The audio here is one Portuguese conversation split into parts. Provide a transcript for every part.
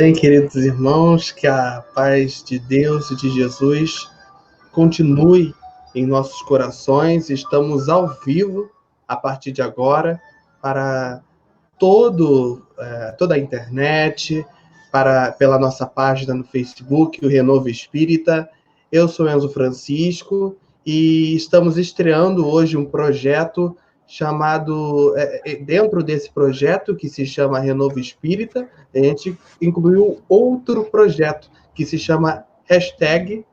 bem, queridos irmãos, que a paz de Deus e de Jesus continue em nossos corações. Estamos ao vivo, a partir de agora, para toda a internet, pela nossa página no Facebook, o Renovo Espírita. Eu sou Enzo Francisco e estamos estreando hoje um projeto chamado, dentro desse projeto que se chama Renovo Espírita, a gente incluiu outro projeto que se chama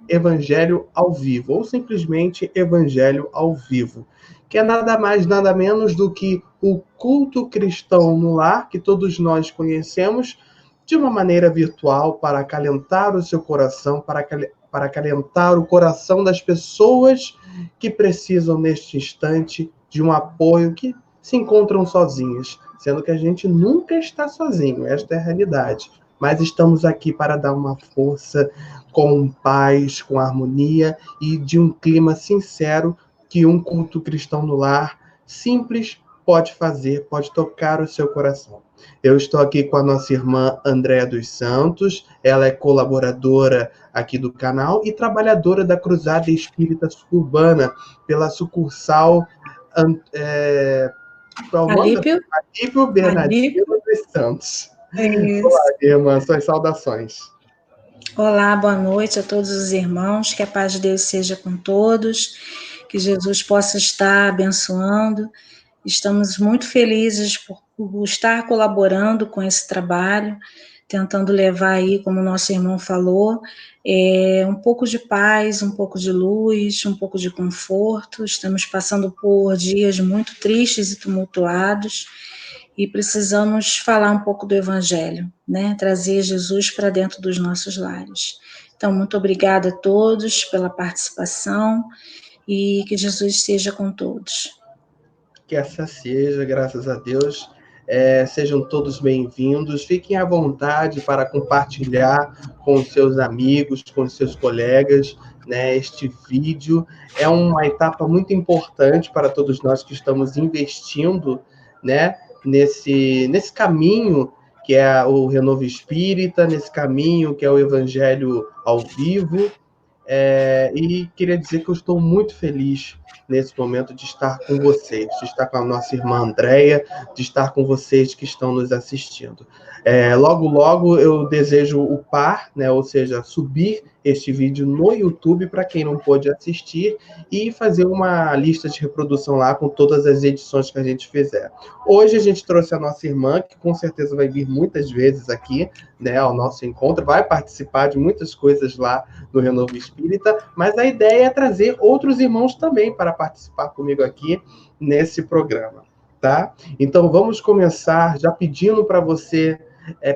#Evangelho ao Vivo, ou simplesmente Evangelho ao Vivo, que é nada mais, nada menos do que o culto cristão no lar, que todos nós conhecemos, de uma maneira virtual, para acalentar o seu coração, para acalentar o coração das pessoas que precisam, neste instante, de um apoio, que se encontram sozinhas, sendo que a gente nunca está sozinho, esta é a realidade. Mas estamos aqui para dar uma força com paz, com harmonia e de um clima sincero que um culto cristão no lar simples pode fazer, pode tocar o seu coração. Eu estou aqui com a nossa irmã Andréa dos Santos, ela é colaboradora aqui do canal e trabalhadora da Cruzada Espírita Urbana, pela sucursal Alípio Bernardino dos Santos. Olá, irmã, suas saudações. Olá, boa noite a todos os irmãos, que a paz de Deus seja com todos, que Jesus possa estar abençoando. Estamos muito felizes por estar colaborando com esse trabalho, tentando levar aí, como o nosso irmão falou, um pouco de paz, um pouco de luz, um pouco de conforto. Estamos passando por dias muito tristes e tumultuados e precisamos falar um pouco do Evangelho, né? Trazer Jesus para dentro dos nossos lares. Então, muito obrigada a todos pela participação e que Jesus seja com todos. Que essa seja, graças a Deus. Sejam todos bem-vindos. Fiquem à vontade para compartilhar com os seus amigos, com os seus colegas, né? Este vídeo é uma etapa muito importante para todos nós que estamos investindo, né? Nesse caminho que é o Renovo Espírita, nesse caminho que é o Evangelho ao Vivo. E queria dizer que eu estou muito feliz nesse momento de estar com vocês, de estar com a nossa irmã Andréia, de estar com vocês que estão nos assistindo. Logo, logo eu desejo upar, né, ou seja, subir este vídeo no YouTube para quem não pôde assistir e fazer uma lista de reprodução lá com todas as edições que a gente fizer. Hoje a gente trouxe a nossa irmã, que com certeza vai vir muitas vezes aqui, né, ao nosso encontro, vai participar de muitas coisas lá no Renovo Espírita, mas a ideia é trazer outros irmãos também para participar comigo aqui nesse programa, tá? Então vamos começar já pedindo para você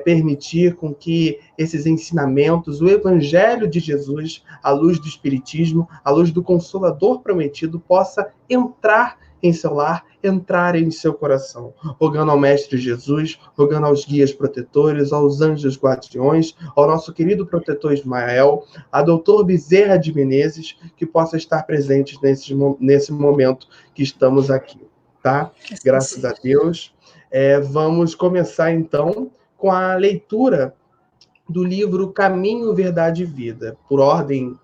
permitir com que esses ensinamentos, o Evangelho de Jesus, à luz do Espiritismo, à luz do Consolador prometido, possa entrar em seu lar, entrar em seu coração, rogando ao Mestre Jesus, rogando aos guias protetores, aos anjos guardiões, ao nosso querido protetor Ismael, a doutor Bezerra de Menezes, que possa estar presente nesse momento que estamos aqui, tá? Graças a Deus. Vamos começar, então, com a leitura do livro Caminho, Verdade e Vida, por ordem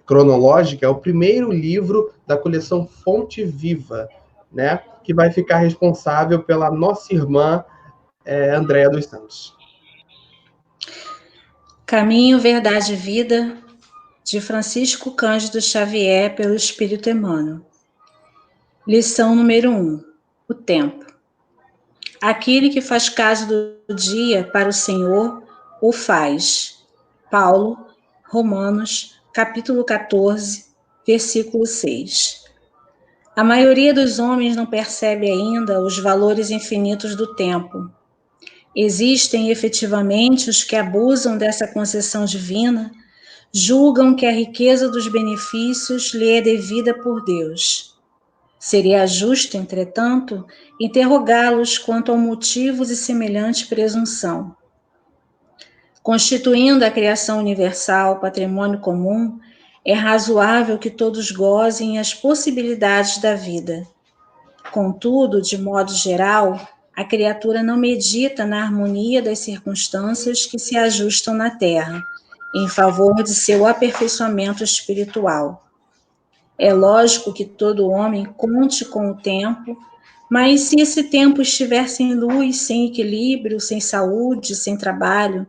cronológica. É o primeiro livro da coleção Fonte Viva, né, que vai ficar responsável pela nossa irmã Andréa dos Santos. Caminho, Verdade e Vida, de Francisco Cândido Xavier, pelo Espírito Emmanuel. Lição número 1. O tempo. Aquele que faz caso do dia para o Senhor, o faz. Paulo, Romanos, capítulo 14, versículo 6. A maioria dos homens não percebe ainda os valores infinitos do tempo. Existem efetivamente os que abusam dessa concessão divina, julgam que a riqueza dos benefícios lhe é devida por Deus. Seria justo, entretanto, interrogá-los quanto ao motivo de semelhante presunção. Constituindo a criação universal patrimônio comum, é razoável que todos gozem as possibilidades da vida. Contudo, de modo geral, A criatura não medita na harmonia das circunstâncias que se ajustam na Terra, em favor de seu aperfeiçoamento espiritual. É lógico que todo homem conte com o tempo, mas se esse tempo estiver sem luz, sem equilíbrio, sem saúde, sem trabalho,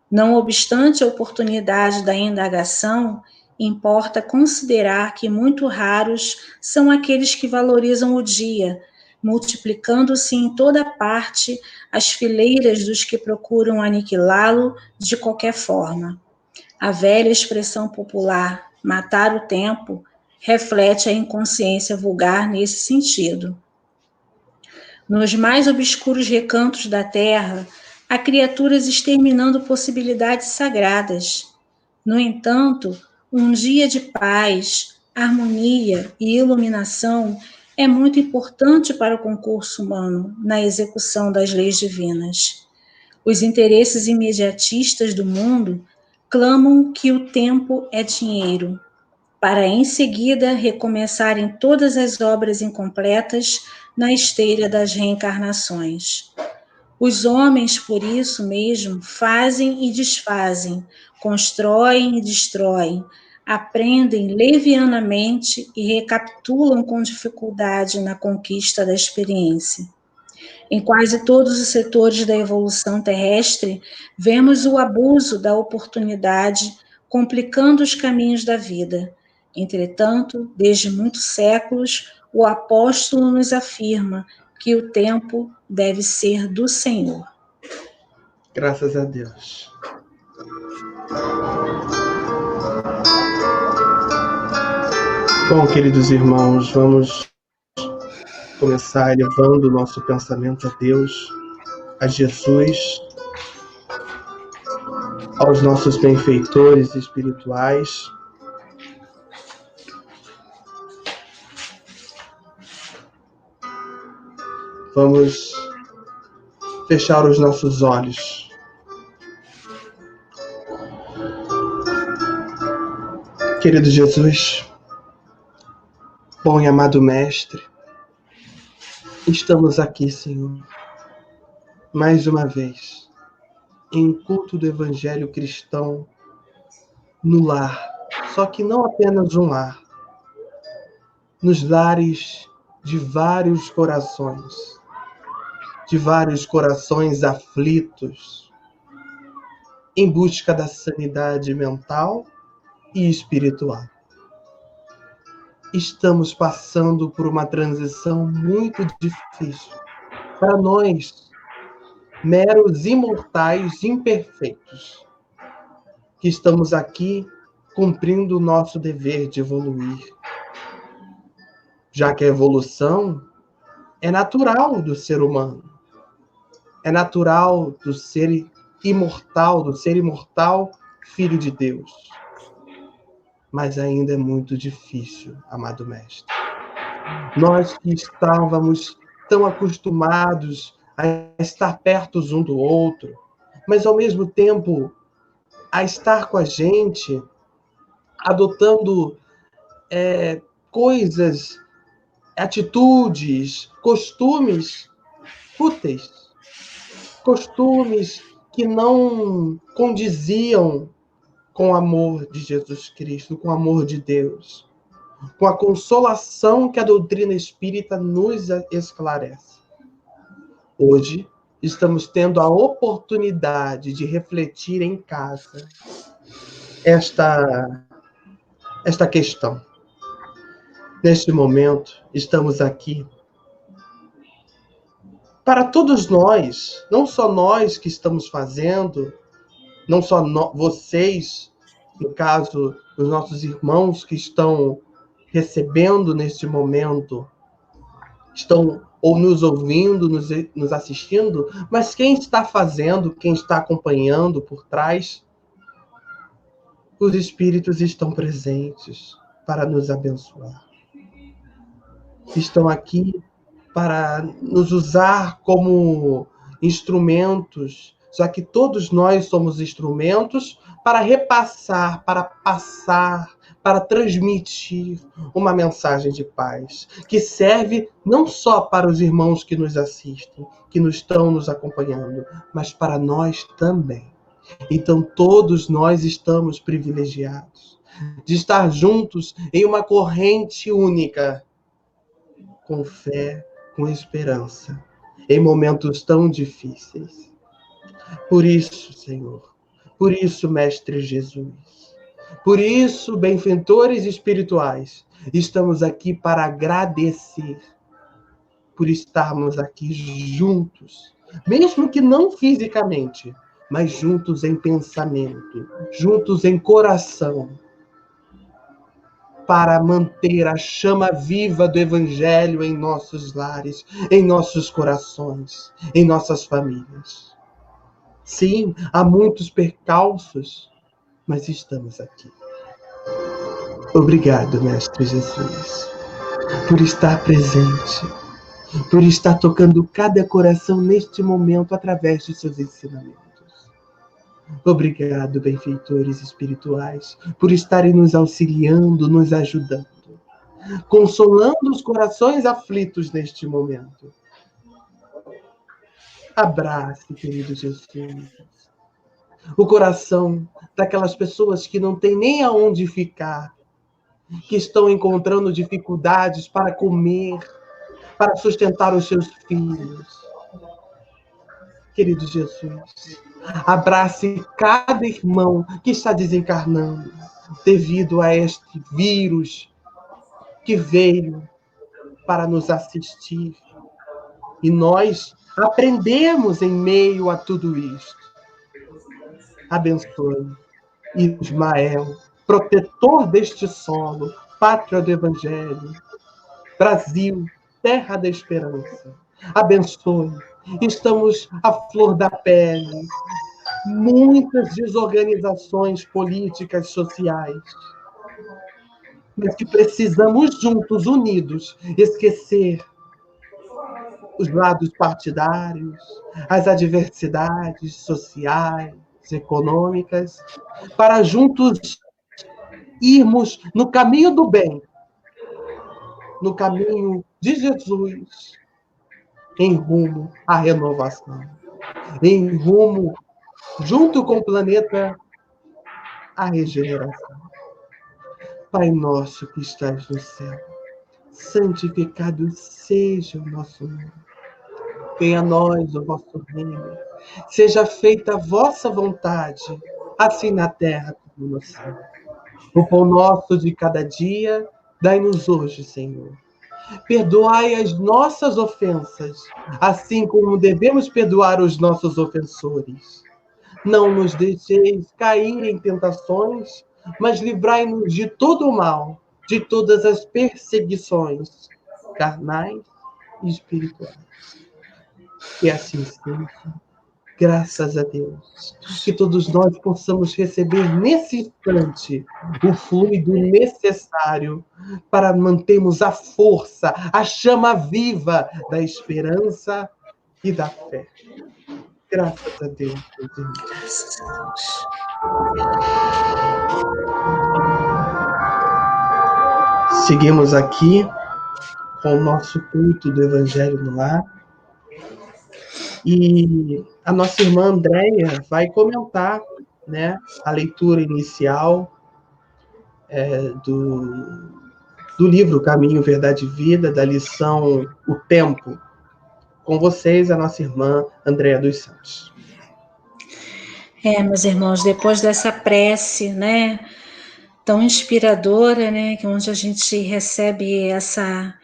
não obstante a oportunidade da indagação, importa considerar que muito raros são aqueles que valorizam o dia, multiplicando-se em toda parte as fileiras dos que procuram aniquilá-lo de qualquer forma. A velha expressão popular, matar o tempo, reflete a inconsciência vulgar nesse sentido. Nos mais obscuros recantos da terra, há criaturas exterminando possibilidades sagradas. No entanto, um dia de paz, harmonia e iluminação é muito importante para o concurso humano na execução das leis divinas. Os interesses imediatistas do mundo clamam que o tempo é dinheiro, para em seguida recomeçarem todas as obras incompletas na esteira das reencarnações. Os homens, por isso mesmo, fazem e desfazem, constroem e destroem, aprendem levianamente e recapitulam com dificuldade na conquista da experiência. Em quase todos os setores da evolução terrestre, vemos o abuso da oportunidade complicando os caminhos da vida. Entretanto, desde muitos séculos, o apóstolo nos afirma que o tempo deve ser do Senhor. Graças a Deus. Bom, queridos irmãos, vamos começar elevando o nosso pensamento a Deus, a Jesus, aos nossos benfeitores espirituais. Vamos fechar os nossos olhos. Querido Jesus, bom e amado Mestre, estamos aqui, Senhor, mais uma vez, em culto do Evangelho cristão, no lar, só que não apenas um lar, nos lares de vários corações aflitos, em busca da sanidade mental e espiritual. Estamos passando por uma transição muito difícil para nós, meros imortais imperfeitos, que estamos aqui cumprindo o nosso dever de evoluir, já que a evolução é natural do ser humano, é natural do ser imortal, filho de Deus. Mas ainda é muito difícil, amado Mestre. Nós que estávamos tão acostumados a estar perto um do outro, mas ao mesmo tempo a estar com a gente, adotando coisas, atitudes, costumes fúteis, costumes que não condiziam com o amor de Jesus Cristo, com o amor de Deus, com a consolação que a doutrina espírita nos esclarece. Hoje, estamos tendo a oportunidade de refletir em casa esta questão. Neste momento, estamos aqui para todos nós, não só nós que estamos fazendo, não só vocês, no caso, os nossos irmãos que estão recebendo neste momento, estão ou nos ouvindo, nos assistindo, mas quem está fazendo, quem está acompanhando por trás, os espíritos estão presentes para nos abençoar. Estão aqui para nos usar como instrumentos, já que todos nós somos instrumentos para repassar, para passar, para transmitir uma mensagem de paz, que serve não só para os irmãos que nos assistem, que estão nos acompanhando, mas para nós também. Então, todos nós estamos privilegiados de estar juntos em uma corrente única, com fé, com esperança, em momentos tão difíceis. Por isso, Senhor, por isso, Mestre Jesus, por isso, benfeitores espirituais, estamos aqui para agradecer por estarmos aqui juntos, mesmo que não fisicamente, mas juntos em pensamento, juntos em coração, para manter a chama viva do Evangelho em nossos lares, em nossos corações, em nossas famílias. Sim, há muitos percalços, mas estamos aqui. Obrigado, Mestre Jesus, por estar presente, por estar tocando cada coração neste momento através de seus ensinamentos. Obrigado, benfeitores espirituais, por estarem nos auxiliando, nos ajudando, consolando os corações aflitos neste momento. Abrace, querido Jesus, o coração daquelas pessoas que não têm nem aonde ficar, que estão encontrando dificuldades para comer, para sustentar os seus filhos. Querido Jesus, abrace cada irmão que está desencarnando devido a este vírus que veio para nos assistir. E nós aprendemos em meio a tudo isto. Abençoe Ismael, protetor deste solo, pátria do Evangelho, Brasil, terra da esperança. Abençoe. Estamos à flor da pele. Muitas desorganizações políticas, sociais. Mas que precisamos juntos, unidos, esquecer os lados partidários, as adversidades sociais, econômicas, para juntos irmos no caminho do bem, no caminho de Jesus, em rumo à renovação, em rumo, junto com o planeta, à regeneração. Pai nosso que estás no céu, santificado seja o nosso nome. Venha a nós o vosso reino. Seja feita a vossa vontade, assim na terra como no céu. O pão nosso de cada dia, dai-nos hoje, Senhor. Perdoai as nossas ofensas, assim como devemos perdoar os nossos ofensores. Não nos deixeis cair em tentações, mas livrai-nos de todo o mal, de todas as perseguições, carnais e espirituais. Que assim seja. Graças a Deus. Que todos nós possamos receber nesse instante o fluido necessário para mantermos a força, a chama viva da esperança e da fé. Graças a Deus, meus irmãos. Graças a Deus. Seguimos aqui com o nosso culto do Evangelho no Lar. E a nossa irmã Andréia vai comentar, né, a leitura inicial do livro Caminho, Verdade e Vida, da lição O Tempo. Com vocês, a nossa irmã Andréia dos Santos. Meus irmãos, depois dessa prece, né, tão inspiradora, né, que onde a gente recebe essa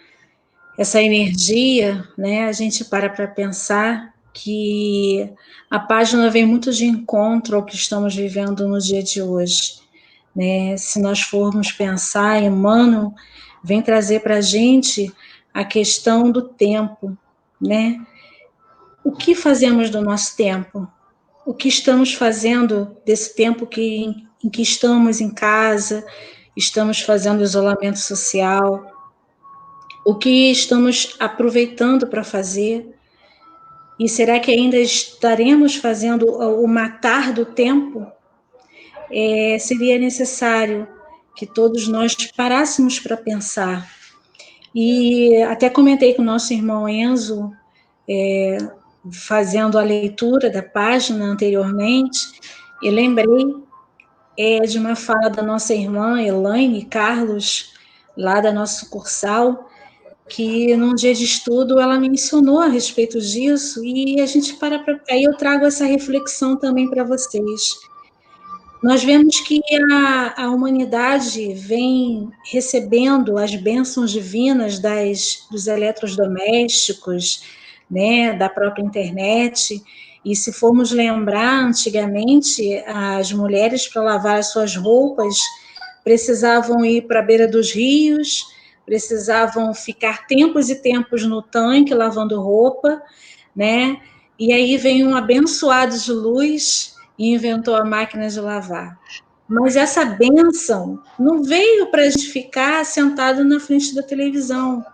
energia, né, a gente para pensar que a página vem muito de encontro ao que estamos vivendo no dia de hoje, né? Se nós formos pensar, Emmanuel vem trazer para a gente a questão do tempo, né? O que fazemos do nosso tempo? O que estamos fazendo desse tempo em que estamos em casa, estamos fazendo isolamento social? O que estamos aproveitando para fazer? E será que ainda estaremos fazendo o matar do tempo? Seria necessário que todos nós parássemos para pensar. E até comentei com o nosso irmão Enzo, fazendo a leitura da página anteriormente, e lembrei de uma fala da nossa irmã Elaine Carlos, lá da nossa sucursal, que num dia de estudo ela mencionou a respeito disso, e a gente aí eu trago essa reflexão também para vocês. Nós vemos que a humanidade vem recebendo as bênçãos divinas dos eletrodomésticos, né, da própria internet, e se formos lembrar, antigamente, as mulheres, para lavar as suas roupas, precisavam ir para a beira dos rios, precisavam ficar tempos e tempos no tanque lavando roupa, né? E aí vem um abençoado de luz e inventou a máquina de lavar. Mas essa bênção não veio para a gente ficar sentado na frente da televisão,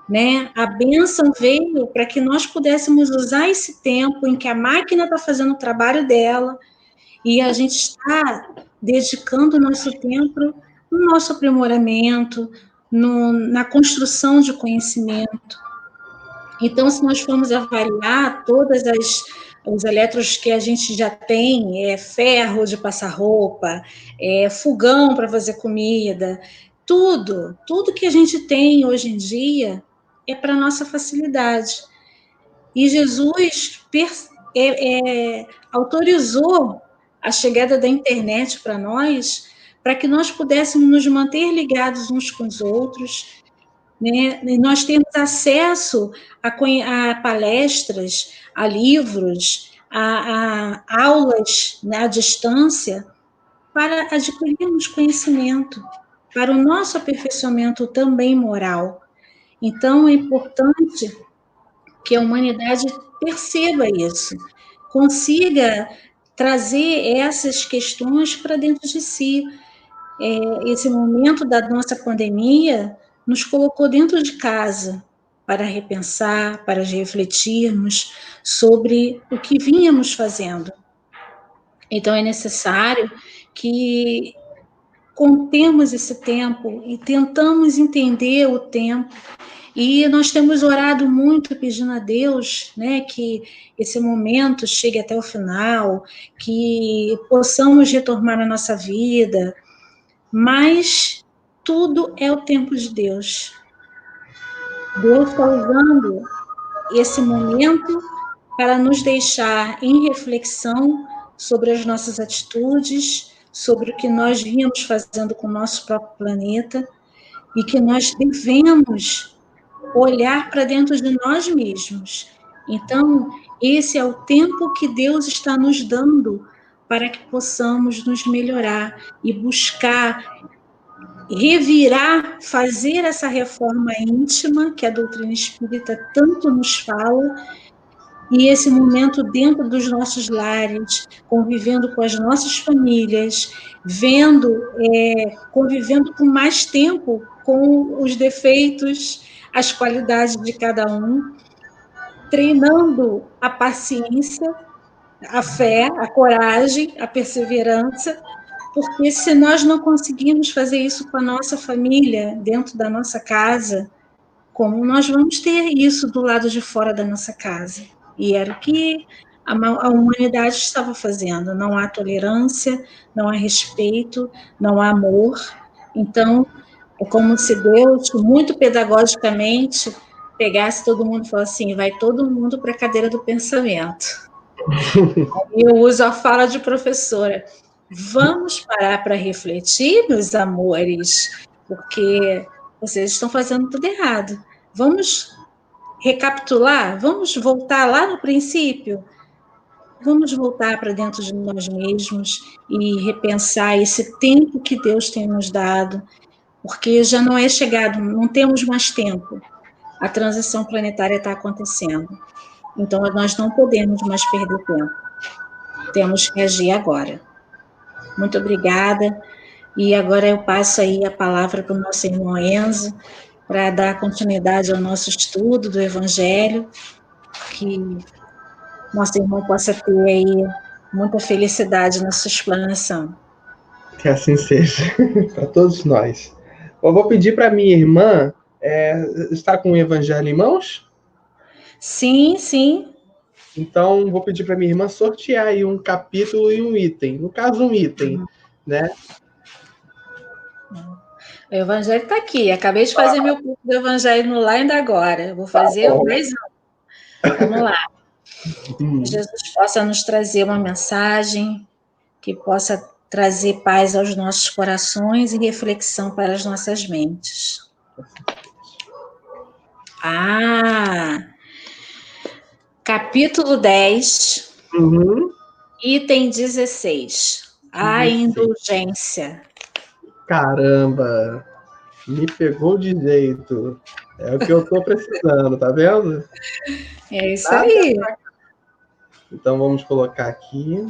né? A bênção veio para que nós pudéssemos usar esse tempo em que a máquina está fazendo o trabalho dela e a gente está dedicando o nosso tempo no nosso aprimoramento, na construção de conhecimento. Então, se nós formos avaliar os elétrons que a gente já tem, ferro de passar roupa, fogão para fazer comida, tudo que a gente tem hoje em dia é para a nossa facilidade. E Jesus autorizou a chegada da internet para nós, para que nós pudéssemos nos manter ligados uns com os outros, né? E nós temos acesso a palestras, a livros, a aulas, né, à distância, para adquirirmos conhecimento, para o nosso aperfeiçoamento também moral. Então, é importante que a humanidade perceba isso, consiga trazer essas questões para dentro de si. Esse momento da nossa pandemia nos colocou dentro de casa para repensar, para refletirmos sobre o que vínhamos fazendo. Então, é necessário que contemos esse tempo e tentamos entender o tempo. E nós temos orado muito, pedindo a Deus, né, que esse momento chegue até o final, que possamos retomar a nossa vida, mas tudo é o tempo de Deus. Deus está usando esse momento para nos deixar em reflexão sobre as nossas atitudes, sobre o que nós vínhamos fazendo com o nosso próprio planeta, e que nós devemos olhar para dentro de nós mesmos. Então, esse é o tempo que Deus está nos dando para que possamos nos melhorar e buscar revirar, fazer essa reforma íntima que a doutrina espírita tanto nos fala, e esse momento dentro dos nossos lares, convivendo com as nossas famílias, convivendo com mais tempo com os defeitos, as qualidades de cada um, treinando a paciência, a fé, a coragem, a perseverança, porque se nós não conseguirmos fazer isso com a nossa família, dentro da nossa casa, como nós vamos ter isso do lado de fora da nossa casa? E era o que a humanidade estava fazendo. Não há tolerância, não há respeito, não há amor. Então, é como se Deus, muito pedagogicamente, pegasse todo mundo e falasse assim, vai todo mundo para a cadeira do pensamento. Eu uso a fala de professora. Vamos parar para refletir, meus amores, porque vocês estão fazendo tudo errado. Vamos recapitular? Vamos voltar lá no princípio? Vamos voltar para dentro de nós mesmos e repensar esse tempo que Deus tem nos dado, porque já não é chegado, não temos mais tempo. A transição planetária está acontecendo. Então, nós não podemos mais perder tempo. Temos que agir agora. Muito obrigada. E agora eu passo aí a palavra para o nosso irmão Enzo, para dar continuidade ao nosso estudo do Evangelho, que nosso irmão possa ter aí muita felicidade na sua explanação. Que assim seja, para todos nós. Eu vou pedir para minha irmã, está com o Evangelho em mãos? Sim, sim. Então, vou pedir para minha irmã sortear aí um capítulo e um item. No caso, um item, né? O Evangelho está aqui. Acabei de fazer meu curso do Evangelho no Lar ainda agora. Vou fazer Bom. mais um. Vamos lá. Que Jesus possa nos trazer uma mensagem que possa trazer paz aos nossos corações e reflexão para as nossas mentes. Capítulo 10, item 16. A indulgência. Caramba, me pegou de jeito. É o que eu estou precisando, tá vendo? É isso aí. Então, vamos colocar aqui.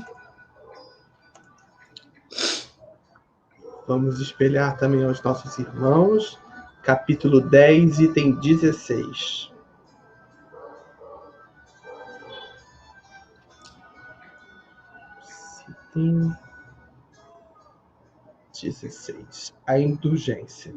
Vamos espelhar também aos nossos irmãos. Capítulo 10, item 16. Item 16. A indulgência.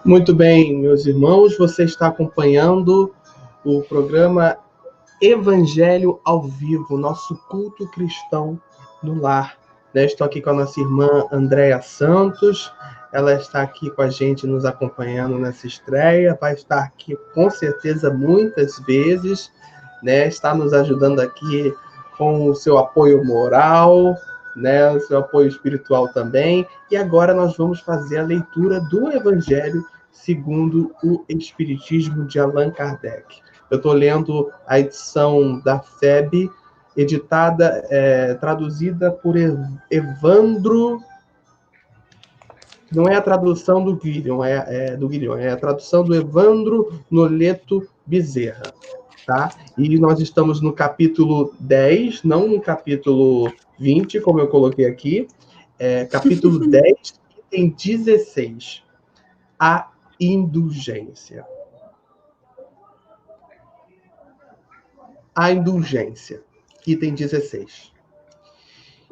Muito bem, meus irmãos, você está acompanhando o programa Evangelho ao Vivo, nosso culto cristão no lar. Estou aqui com a nossa irmã Andréa Santos, ela está aqui com a gente, nos acompanhando nessa estreia, vai estar aqui com certeza muitas vezes, né? Está nos ajudando aqui com o seu apoio moral, né? O seu apoio espiritual também. E agora nós vamos fazer a leitura do Evangelho segundo o Espiritismo de Allan Kardec. Eu estou lendo a edição da FEB, editada, traduzida por Evandro. Não é a tradução do Guilherme, é a tradução do Evandro Noleto Bezerra. Tá? E nós estamos no capítulo 10, não no capítulo 20, como eu coloquei aqui. Capítulo 10, item 16. A indulgência. A indulgência. Item 16.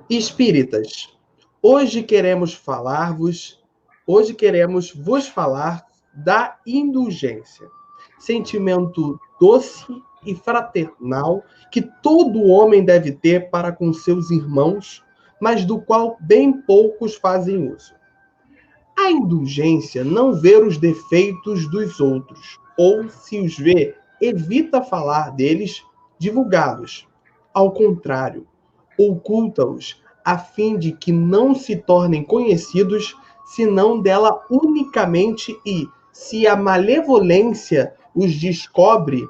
Espíritas, hoje queremos vos falar da indulgência, sentimento doce e fraternal que todo homem deve ter para com seus irmãos, mas do qual bem poucos fazem uso. A indulgência não vê os defeitos dos outros, ou, se os vê, evita falar deles, divulgá-los. Ao contrário, oculta-os, a fim de que não se tornem conhecidos, senão dela unicamente e, se a malevolência os descobre,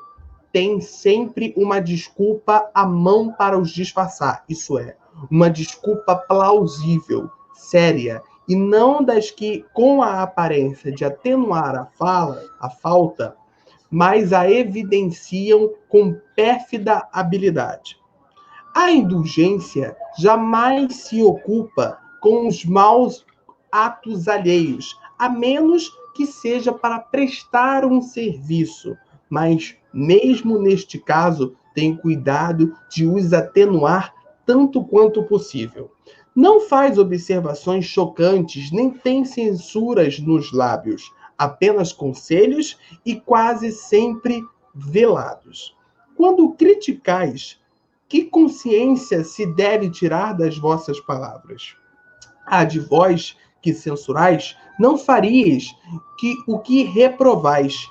tem sempre uma desculpa à mão para os disfarçar. Isso é, uma desculpa plausível, séria, e não das que, com a aparência de atenuar a falta, mas a evidenciam com pérfida habilidade. A indulgência jamais se ocupa com os maus atos alheios, a menos que seja para prestar um serviço, mas, mesmo neste caso, tem cuidado de os atenuar tanto quanto possível. Não faz observações chocantes, nem tem censuras nos lábios, apenas conselhos e quase sempre velados. Quando criticais, que consciência se deve tirar das vossas palavras? Há de vós que censurais, não faríeis o que reprovais,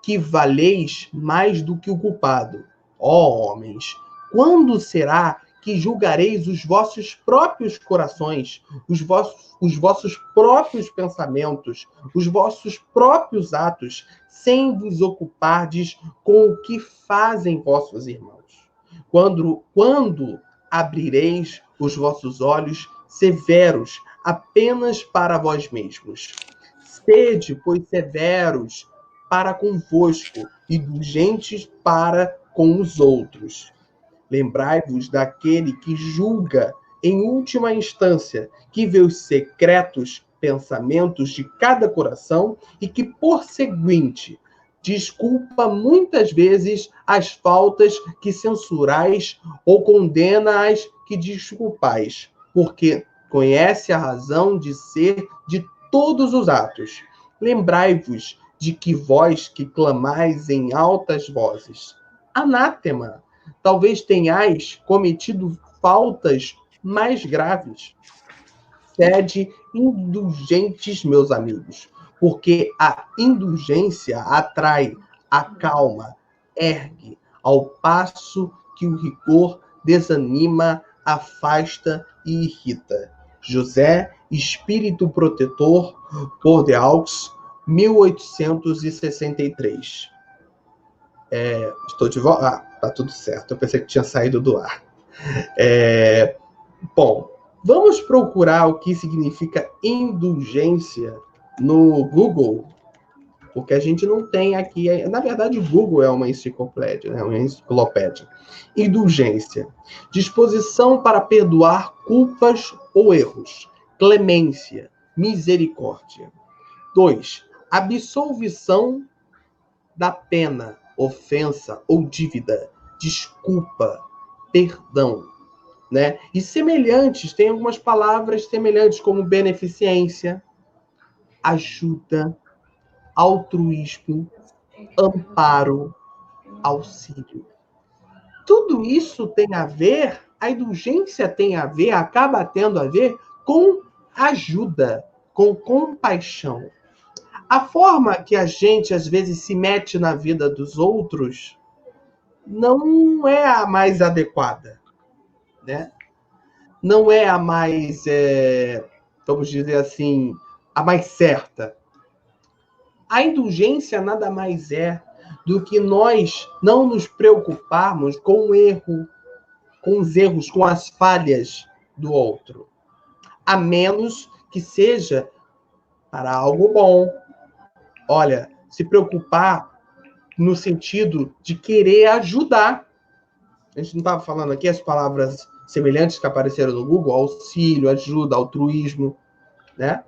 que valeis mais do que o culpado. Ó homens, quando será que julgareis os vossos próprios corações, os vossos próprios pensamentos, os vossos próprios atos, sem vos ocupardes com o que fazem vossos irmãos? Quando abrireis os vossos olhos severos apenas para vós mesmos? Sede, pois, severos para convosco, indulgentes para com os outros. Lembrai-vos daquele que julga em última instância, que vê os secretos pensamentos de cada coração e que, por seguinte, desculpa muitas vezes as faltas que censurais ou condena as que desculpais, porque conhece a razão de ser de todos os atos. Lembrai-vos de que vós que clamais em altas vozes, anátema, talvez tenhais cometido faltas mais graves. Sede indulgentes, meus amigos, porque a indulgência atrai, acalma, ergue, ao passo que o rigor desanima, afasta e irrita. José, Espírito Protetor, Bordeaux, 1863. Estou de volta. Ah, tá tudo certo. Eu pensei que tinha saído do ar. Bom, vamos procurar o que significa indulgência no Google, porque a gente não tem aqui. Na verdade, o Google é uma enciclopédia, né? Uma enciclopédia. Indulgência: disposição para perdoar culpas ou erros. Clemência: misericórdia. 2. Absolvição da pena, ofensa ou dívida. Desculpa, perdão. Né? E semelhantes, tem algumas palavras semelhantes, como beneficência, ajuda, altruísmo, amparo, auxílio. Tudo isso tem a ver, a indulgência tem a ver, acaba tendo a ver com ajuda, com compaixão. A forma que a gente, às vezes, se mete na vida dos outros não é a mais adequada, né? Não é a mais, vamos dizer assim, a mais certa. A indulgência nada mais é do que nós não nos preocuparmos com o erro, com os erros, com as falhas do outro, a menos que seja para algo bom. Olha, se preocupar no sentido de querer ajudar. A gente não estava falando aqui as palavras semelhantes que apareceram no Google: auxílio, ajuda, altruísmo, né?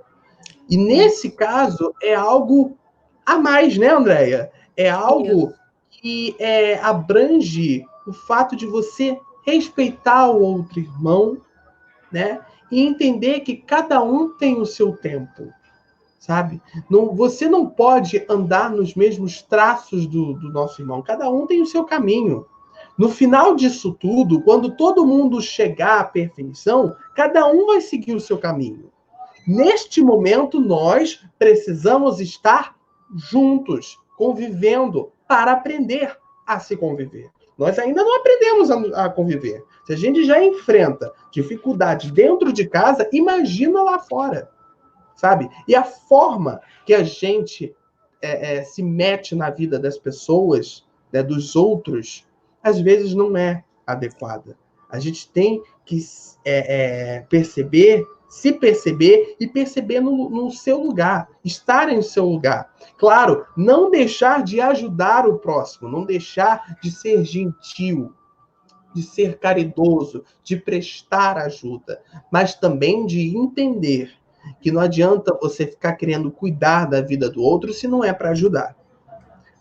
E nesse caso é algo a mais, né, Andréia? É algo que abrange o fato de você respeitar o outro irmão, né? E entender que cada um tem o seu tempo, sabe? Não, você não pode andar nos mesmos traços do nosso irmão. Cada um tem o seu caminho. No final disso tudo, quando todo mundo chegar à perfeição, cada um vai seguir o seu caminho. Neste momento, nós precisamos estar juntos, convivendo, para aprender a se conviver. Nós ainda não aprendemos a conviver. Se a gente já enfrenta dificuldades dentro de casa, imagina lá fora, sabe? E a forma que a gente se mete na vida das pessoas, né, dos outros, às vezes não é adequada. A gente tem que perceber, se perceber e perceber no seu lugar, estar em seu lugar. Claro, não deixar de ajudar o próximo, não deixar de ser gentil, de ser caridoso, de prestar ajuda, mas também de entender que não adianta você ficar querendo cuidar da vida do outro se não é para ajudar.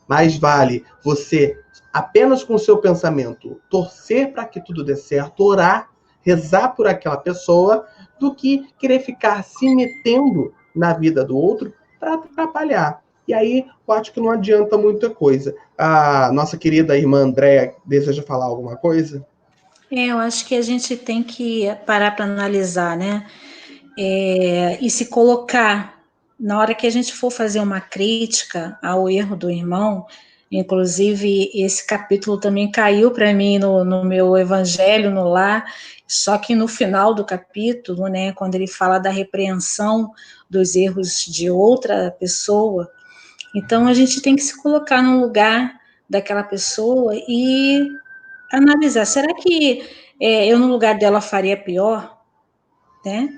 Mais vale você, apenas com o seu pensamento, torcer para que tudo dê certo, orar, rezar por aquela pessoa, do que querer ficar se metendo na vida do outro para atrapalhar. E aí, eu acho que não adianta muita coisa. A nossa querida irmã Andréia deseja falar alguma coisa? Eu acho que a gente tem que parar para analisar, né? E se colocar, na hora que a gente for fazer uma crítica ao erro do irmão. Inclusive, esse capítulo também caiu para mim no meu evangelho, no lar, só que no final do capítulo, né, quando ele fala da repreensão dos erros de outra pessoa, então a gente tem que se colocar no lugar daquela pessoa e analisar, será que eu no lugar dela faria pior, né?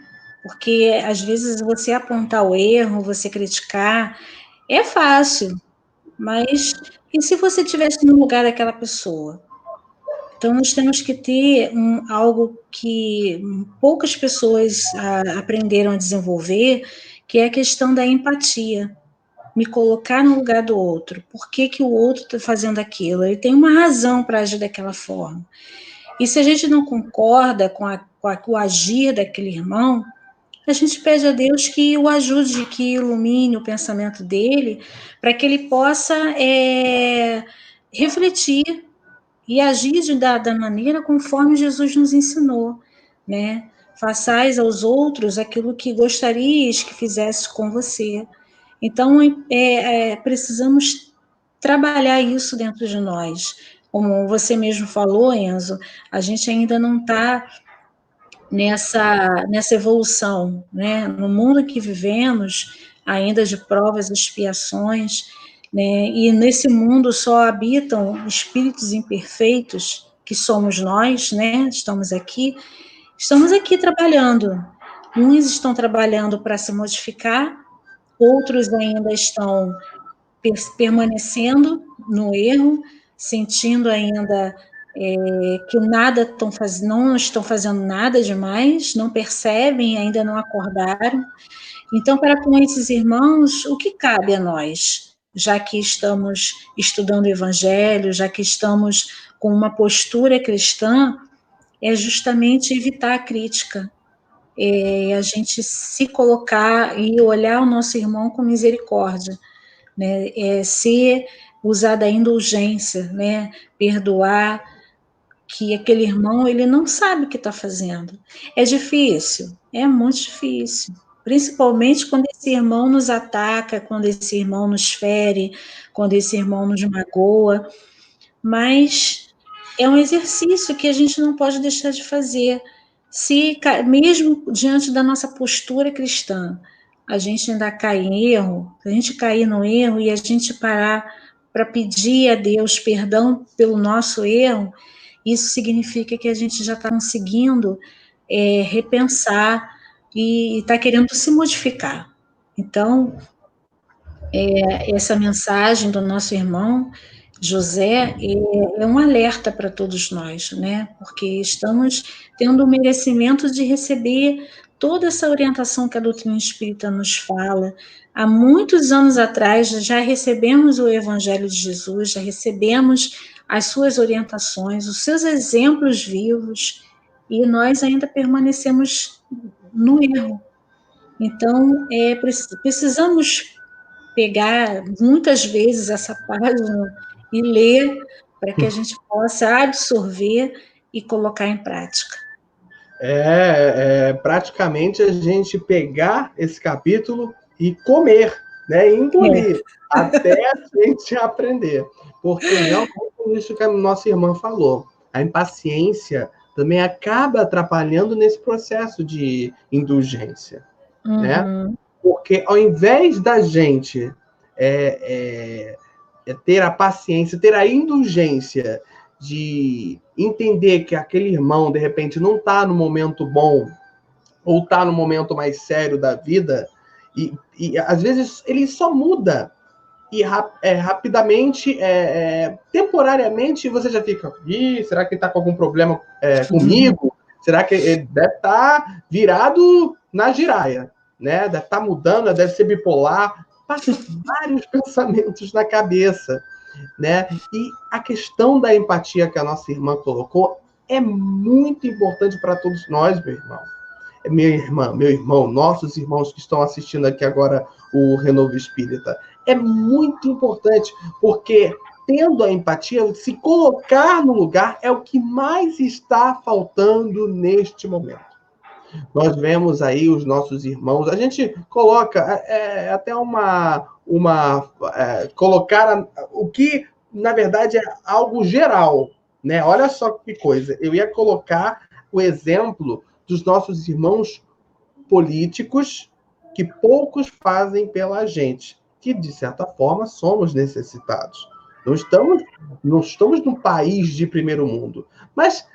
Porque às vezes você apontar o erro, você criticar, é fácil, Mas e se você estivesse no lugar daquela pessoa? Então, nós temos que ter algo que poucas pessoas aprenderam a desenvolver, que é a questão da empatia. Me colocar no lugar do outro. Por que, que o outro está fazendo aquilo? Ele tem uma razão para agir daquela forma. E se a gente não concorda com o agir daquele irmão, a gente pede a Deus que o ajude, que ilumine o pensamento dele, para que ele possa refletir e agir da maneira conforme Jesus nos ensinou, né? Façais aos outros aquilo que gostarias que fizesse com você. Então, precisamos trabalhar isso dentro de nós. Como você mesmo falou, Enzo, a gente ainda não está nessa evolução, né? No mundo que vivemos, ainda de provas e expiações, né? E nesse mundo só habitam espíritos imperfeitos, que somos nós, né? Estamos aqui trabalhando. Uns estão trabalhando para se modificar, outros ainda estão permanecendo no erro, sentindo ainda que não estão fazendo nada demais, não percebem, ainda não acordaram. Então, para com esses irmãos, o que cabe a nós? Já que estamos estudando o Evangelho, já que estamos com uma postura cristã, é justamente evitar a crítica, a gente se colocar e olhar o nosso irmão com misericórdia, né? Ser usada a indulgência, né? Perdoar, que aquele irmão ele não sabe o que está fazendo. É difícil, é muito difícil. Principalmente quando esse irmão nos ataca, quando esse irmão nos fere, quando esse irmão nos magoa. Mas é um exercício que a gente não pode deixar de fazer. Se, mesmo diante da nossa postura cristã, a gente ainda cai em erro, se a gente cair no erro e a gente parar para pedir a Deus perdão pelo nosso erro, isso significa que a gente já está conseguindo repensar e está querendo se modificar. Então, essa mensagem do nosso irmão José é um alerta para todos nós, né? Porque estamos tendo o merecimento de receber toda essa orientação que a doutrina espírita nos fala. Há muitos anos atrás já recebemos o Evangelho de Jesus, já recebemos as suas orientações, os seus exemplos vivos, e nós ainda permanecemos no erro. Então, precisamos pegar muitas vezes essa página e ler para que a gente possa absorver e colocar em prática. Praticamente a gente pegar esse capítulo e comer, né? Engolir, até a gente aprender. Porque realmente isso que a nossa irmã falou, a impaciência também acaba atrapalhando nesse processo de indulgência, né? Porque ao invés da gente ter a paciência, ter a indulgência de entender que aquele irmão, de repente, não está no momento bom, ou está no momento mais sério da vida, e às vezes ele só muda, e rapidamente, temporariamente, você já fica, será que ele está com algum problema comigo? Será que ele deve estar virado na giraia? Né? Deve estar mudando, deve ser bipolar. Passa vários pensamentos na cabeça. Né? E a questão da empatia que a nossa irmã colocou é muito importante para todos nós, meu irmão. Minha irmã, meu irmão, nossos irmãos que estão assistindo aqui agora o Renovo Espírita. É muito importante, porque tendo a empatia, se colocar no lugar é o que mais está faltando neste momento. Nós vemos aí os nossos irmãos, a gente coloca até colocar o que, na verdade, é algo geral, né? Olha só que coisa, eu ia colocar o exemplo dos nossos irmãos políticos que poucos fazem pela gente, que, de certa forma, somos necessitados. Não estamos num país de primeiro mundo. Mas,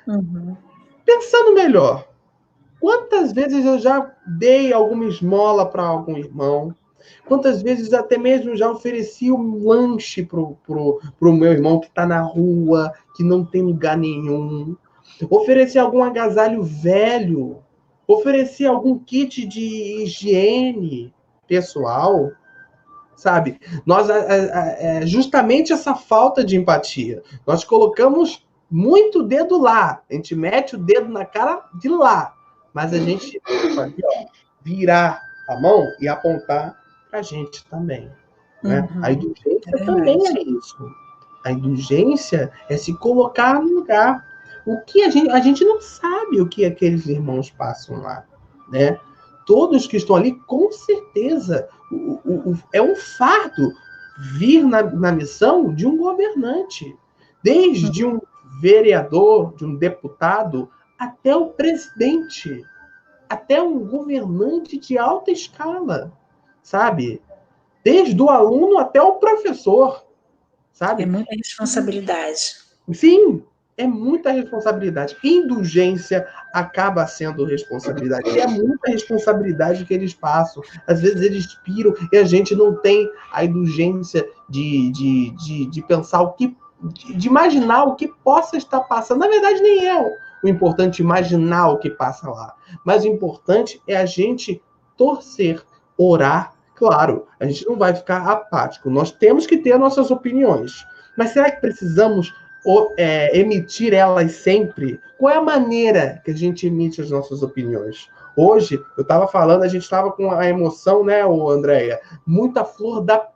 pensando melhor, quantas vezes eu já dei alguma esmola para algum irmão? Quantas vezes até mesmo já ofereci um lanche pro meu irmão que está na rua, que não tem lugar nenhum. Ofereci algum agasalho velho. Ofereci algum kit de higiene pessoal, sabe? Nós, justamente essa falta de empatia. Nós colocamos muito dedo lá. A gente mete o dedo na cara de lá. Mas a gente pode virar a mão e apontar para a gente também. Né? A indulgência também é isso. A indulgência é se colocar no lugar. O que a gente não sabe o que aqueles irmãos passam lá, né? Todos que estão ali, com certeza, é um fardo vir na missão de um governante, desde um vereador, de um deputado, até o presidente, até um governante de alta escala, sabe? Desde o aluno até o professor, sabe? É muita responsabilidade. Sim, é muita responsabilidade. Indulgência acaba sendo responsabilidade. E é muita responsabilidade que eles passam. Às vezes eles piram e a gente não tem a indulgência de pensar o que. De imaginar o que possa estar passando. Na verdade, nem é o importante imaginar o que passa lá. Mas o importante é a gente torcer, orar. Claro, a gente não vai ficar apático. Nós temos que ter nossas opiniões. Mas será que precisamos emitir elas sempre? Qual é a maneira que a gente emite as nossas opiniões? Hoje, eu estava falando, a gente estava com a emoção, né, Andréia? Muita flor da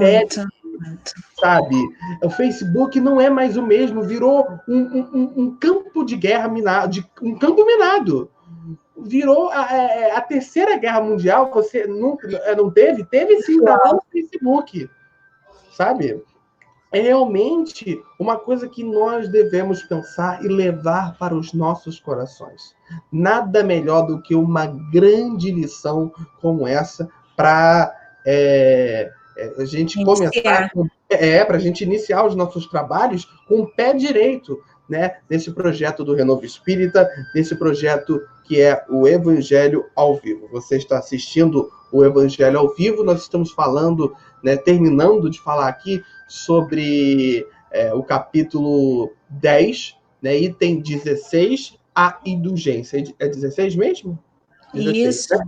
pele, sabe? O Facebook não é mais o mesmo, virou um campo de guerra minado, um campo minado. Virou a terceira guerra mundial. Você nunca não teve? Teve sim, tá lá no Facebook, sabe? É realmente uma coisa que nós devemos pensar e levar para os nossos corações. Nada melhor do que uma grande lição como essa para a gente começar, para a gente iniciar os nossos trabalhos com o pé direito, né? Nesse projeto do Renovo Espírita, nesse projeto que é o Evangelho ao Vivo. Você está assistindo o Evangelho ao Vivo, nós estamos falando, né, terminando de falar aqui sobre o capítulo 10, né, item 16, a indulgência. É 16 mesmo? 16, isso. Né?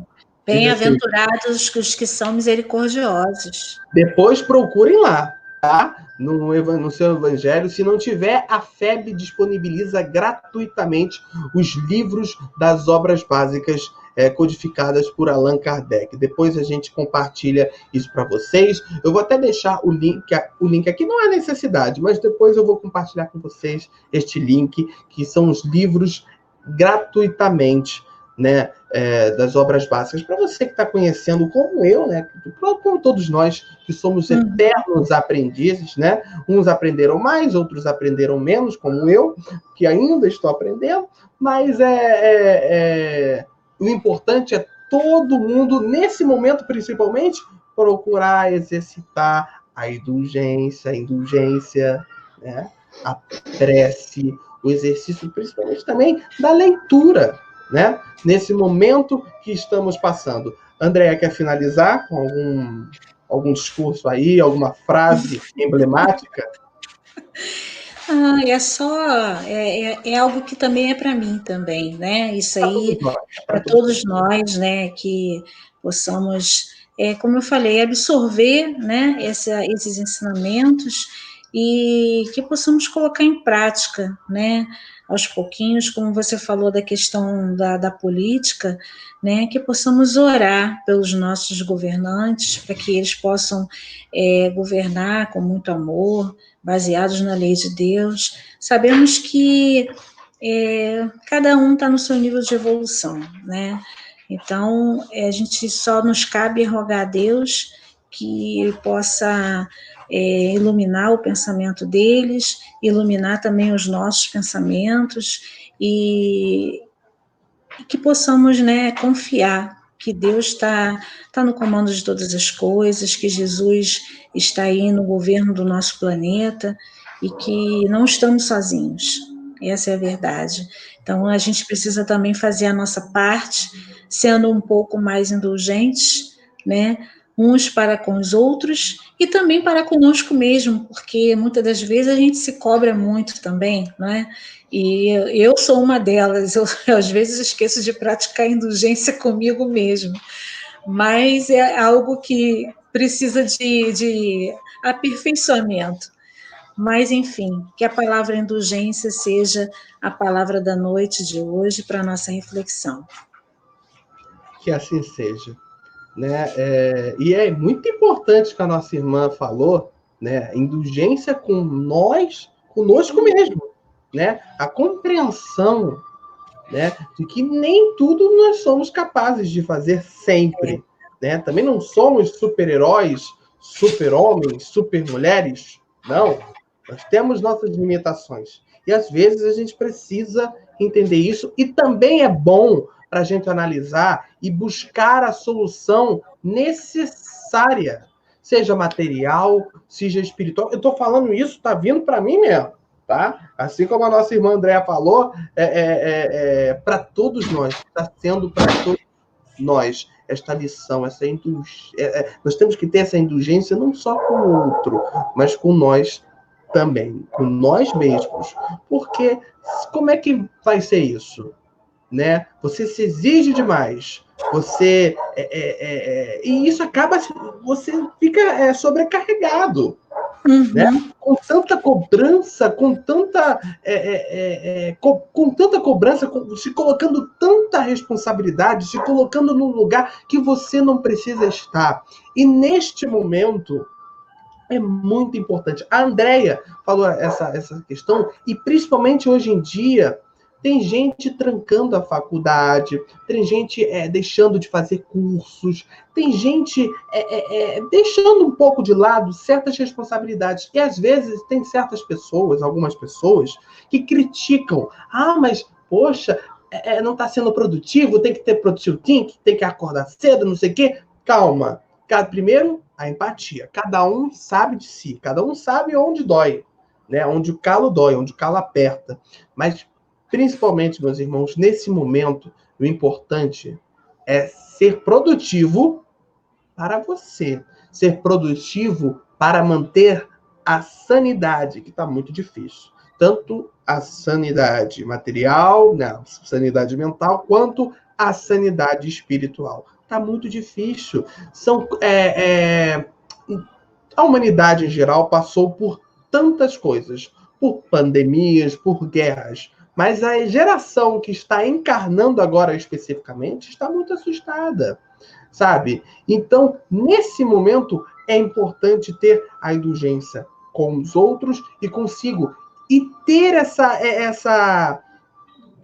Bem-aventurados os que são misericordiosos. Depois procurem lá, tá? No seu evangelho. Se não tiver, a FEB disponibiliza gratuitamente os livros das obras básicas codificadas por Allan Kardec. Depois a gente compartilha isso para vocês. Eu vou até deixar o link aqui, não há necessidade, mas depois eu vou compartilhar com vocês este link, que são os livros gratuitamente, né, das obras básicas, para você que está conhecendo, como eu, né, como todos nós, que somos eternos aprendizes, né? Uns aprenderam mais, outros aprenderam menos, como eu, que ainda estou aprendendo, mas o importante é todo mundo, nesse momento principalmente, procurar exercitar a indulgência, né? A prece, o exercício principalmente também da leitura, né? Nesse momento que estamos passando. Andréia, quer finalizar com algum discurso aí, alguma frase emblemática? É algo que também é para mim também, né? Isso aí, para todos nós, né? Que possamos, como eu falei, absorver, né? Esses ensinamentos e que possamos colocar em prática, né? Aos pouquinhos, como você falou da questão da política, né? Que possamos orar pelos nossos governantes, para que eles possam governar com muito amor, baseados na lei de Deus. Sabemos que cada um está no seu nível de evolução, né? Então, a gente só nos cabe rogar a Deus que ele possa iluminar o pensamento deles, iluminar também os nossos pensamentos e que possamos, né, confiar que Deus está no comando de todas as coisas, que Jesus está aí no governo do nosso planeta e que não estamos sozinhos. Essa é a verdade. Então, a gente precisa também fazer a nossa parte, sendo um pouco mais indulgentes, né? uns para com os outros e também para conosco mesmo, porque muitas das vezes a gente se cobra muito também, não é? E eu sou uma delas, eu às vezes esqueço de praticar indulgência comigo mesmo, mas é algo que precisa de aperfeiçoamento. Mas, enfim, que a palavra indulgência seja a palavra da noite de hoje para a nossa reflexão. Que assim seja. Né? E é muito importante que a nossa irmã falou, né? Indulgência com nós, conosco mesmo, né? A compreensão, né? De que nem tudo nós somos capazes de fazer sempre, né? Também não somos super-heróis, super-homens, super-mulheres, não. Nós temos nossas limitações. E às vezes a gente precisa entender isso, e também é bom para a gente analisar e buscar a solução necessária, seja material, seja espiritual. Eu estou falando isso, está vindo para mim mesmo, tá? Assim como a nossa irmã Andréa falou, para todos nós, está sendo para todos nós esta lição, essa indulgência. Nós temos que ter essa indulgência não só com o outro, mas com nós também, com nós mesmos. Porque como é que vai ser isso? Né? Você se exige demais, você e isso acaba, você fica sobrecarregado, né? Com tanta cobrança, com tanta cobrança, se colocando tanta responsabilidade, se colocando num lugar que você não precisa estar. E neste momento é muito importante. A Andréia falou essa questão, e principalmente hoje em dia, tem gente trancando a faculdade, tem gente deixando de fazer cursos, tem gente deixando um pouco de lado certas responsabilidades. E às vezes tem certas pessoas, algumas pessoas, que criticam. Ah, mas, poxa, não está sendo produtivo, tem que ter produtivo, tem que acordar cedo, não sei o quê. Calma. Primeiro, a empatia. Cada um sabe de si, cada um sabe onde dói, né? Onde o calo dói, onde o calo aperta. Mas, principalmente, meus irmãos, nesse momento, o importante é ser produtivo para você. Ser produtivo para manter a sanidade, que está muito difícil. Tanto a sanidade material, né, a sanidade mental, quanto a sanidade espiritual. Está muito difícil. A humanidade em geral passou por tantas coisas, por pandemias, por guerras, mas a geração que está encarnando agora especificamente está muito assustada, sabe? Então, nesse momento, é importante ter a indulgência com os outros e consigo, e ter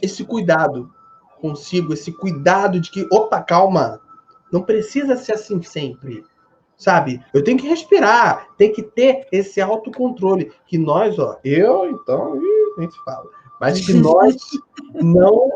esse cuidado consigo, esse cuidado de que, opa, calma, não precisa ser assim sempre, sabe? Eu tenho que respirar, tem que ter esse autocontrole, que nós, então, nem se fala, mas que nós não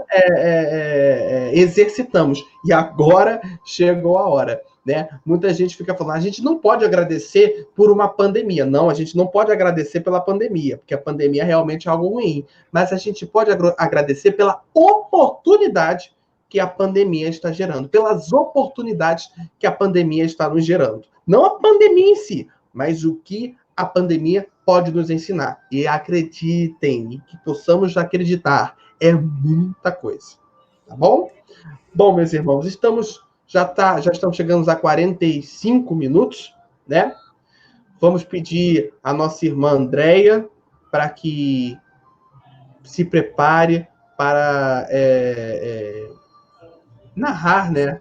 exercitamos. E agora chegou a hora, né? Muita gente fica falando, a gente não pode agradecer por uma pandemia. Não, a gente não pode agradecer pela pandemia, porque a pandemia realmente é algo ruim. Mas a gente pode agradecer pela oportunidade que a pandemia está gerando, pelas oportunidades que a pandemia está nos gerando. Não a pandemia em si, mas o que a pandemia pode nos ensinar. E acreditem, que possamos acreditar, é muita coisa. Tá bom? Bom, meus irmãos, já estamos chegando a 45 minutos, né? Vamos pedir à nossa irmã Andréia para que se prepare para narrar, né,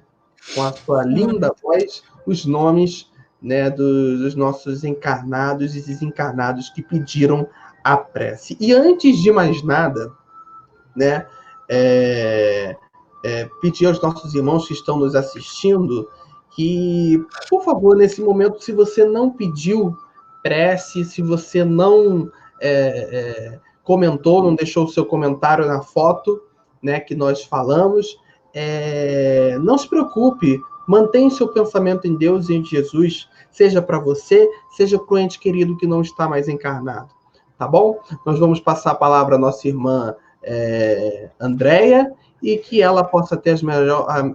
com a sua linda voz, os nomes, né, dos nossos encarnados e desencarnados que pediram a prece. E antes de mais nada, né, pedir aos nossos irmãos que estão nos assistindo que, por favor, nesse momento, se você não pediu prece, se você não comentou, não deixou o seu comentário na foto, né, que nós falamos, não se preocupe, mantenha seu pensamento em Deus e em Jesus, seja para você, seja para o ente querido que não está mais encarnado, tá bom? Nós vamos passar a palavra à nossa irmã Andréia, e que ela possa ter